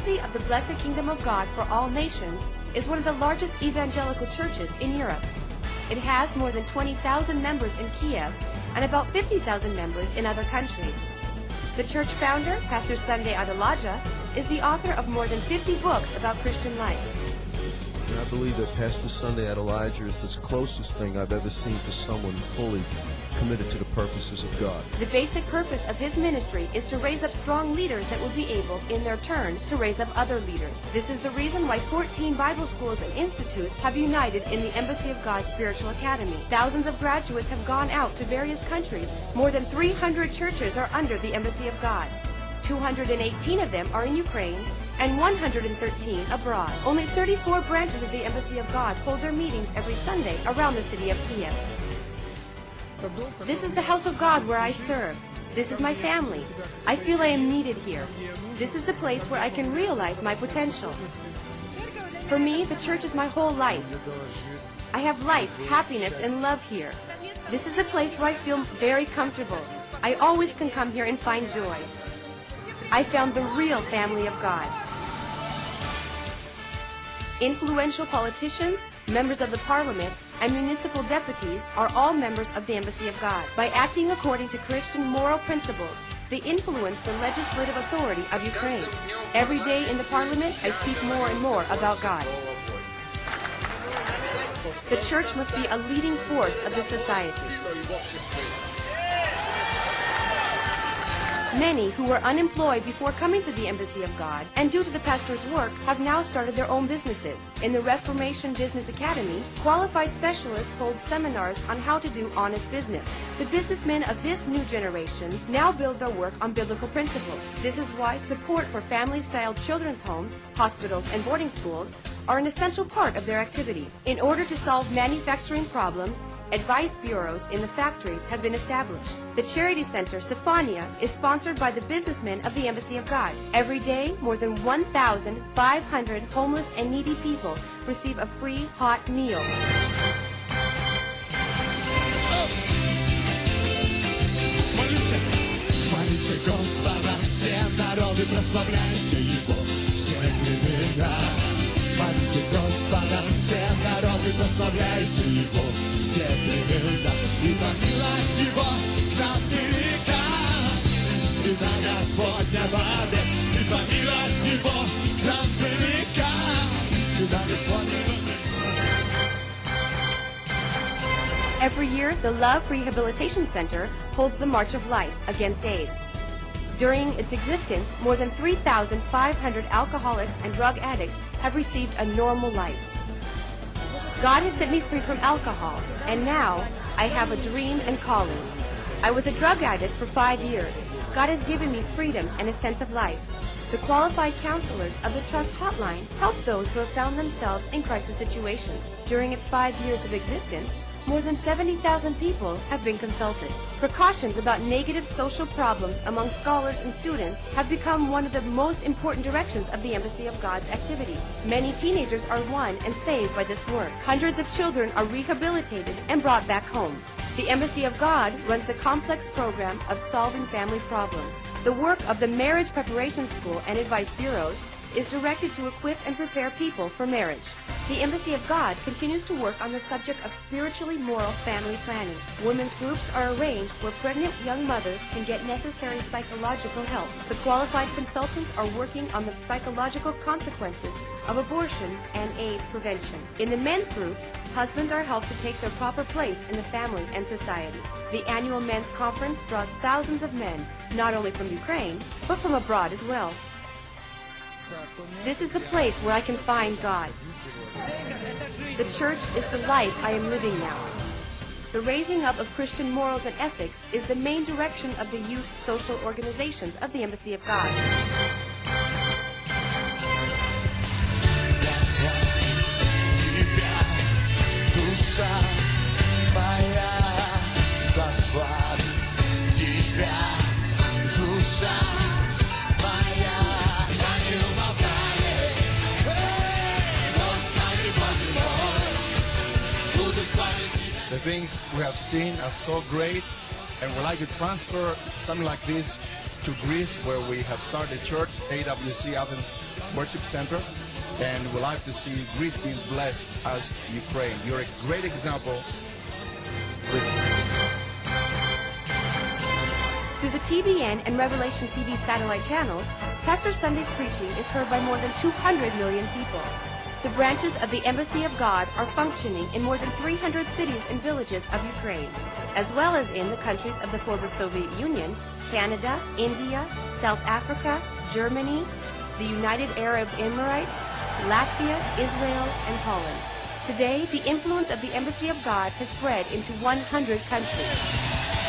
Embassy of the Blessed Kingdom of God for All Nations is one of the largest evangelical churches in Europe. It has more than 20,000 members in Kiev and about 50,000 members in other countries. The church founder, Pastor Sunday Adelaja, is the author of more than 50 books about Christian life. And I believe that Pastor Sunday Adelaja is the closest thing I've ever seen to someone fully committed to the purposes of God. The basic purpose of his ministry is to raise up strong leaders that will be able, in their turn, to raise up other leaders. This is the reason why 14 Bible schools and institutes have united in the Embassy of God Spiritual Academy. Thousands of graduates have gone out to various countries. More than 300 churches are under the Embassy of God. 218 of them are in Ukraine and 113 abroad. Only 34 branches of the Embassy of God hold their meetings every Sunday around the city of Kiev. This is the house of God where I serve. This is my family. I feel I am needed here. This is the place where I can realize my potential. For me, the church is my whole life. I have life, happiness, and love here. This is the place where I feel very comfortable. I always can come here and find joy. I found the real family of God. Influential politicians, members of the parliament, and municipal deputies are all members of the Embassy of God. By acting according to Christian moral principles, they influence the legislative authority of Ukraine. Every day in the parliament, I speak more and more about God. The church must be a leading force of the society. Many who were unemployed before coming to the Embassy of God and due to the pastor's work have now started their own businesses. In the Reformation Business Academy, qualified specialists hold seminars on how to do honest business. The businessmen of this new generation now build their work on biblical principles. This is why support for family-style children's homes, hospitals, and boarding schools are an essential part of their activity. In order to solve manufacturing problems, advice bureaus in the factories have been established. The charity center, Stephania, is sponsored by the businessmen of the Embassy of God. Every day, more than 1,500 homeless and needy people receive a free hot meal. Хвалите Господа, все народы, прославляйте Его, все племена, ибо милость Его к нам велика. Истина Господня вовек, ибо милость Его к нам велика. Истина Господня вовек. Every year, the Love Rehabilitation Center holds the March of Life against AIDS. During its existence, more than 3,500 alcoholics and drug addicts have received a normal life. God has set me free from alcohol, and now I have a dream and calling. I was a drug addict for 5 years. God has given me freedom and a sense of life. The qualified counselors of the Trust Hotline help those who have found themselves in crisis situations. During its 5 years of existence, more than 70,000 people have been consulted. Precautions about negative social problems among scholars and students have become one of the most important directions of the Embassy of God's activities. Many teenagers are won and saved by this work. Hundreds of children are rehabilitated and brought back home. The Embassy of God runs the complex program of solving family problems. The work of the Marriage Preparation School and Advice Bureaus is directed to equip and prepare people for marriage. The Embassy of God continues to work on the subject of spiritually moral family planning. Women's groups are arranged where pregnant young mothers can get necessary psychological help. The qualified consultants are working on the psychological consequences of abortion and AIDS prevention. In the men's groups, husbands are helped to take their proper place in the family and society. The annual men's conference draws thousands of men, not only from Ukraine, but from abroad as well. This is the place where I can find God. The church is the life I am living now. The raising up of Christian morals and ethics is the main direction of the youth social organizations of the Embassy of God. The things we have seen are so great, and would like to transfer something like this to Greece, where we have started a church, AWC Athens Worship Center, and would like to see Greece being blessed as Ukraine. You're a great example. Through the TBN and Revelation TV satellite channels, Pastor Sunday's preaching is heard by more than 200 million people. The branches of the Embassy of God are functioning in more than 300 cities and villages of Ukraine, as well as in the countries of the former Soviet Union, Canada, India, South Africa, Germany, the United Arab Emirates, Latvia, Israel, and Poland. Today, the influence of the Embassy of God has spread into 100 countries.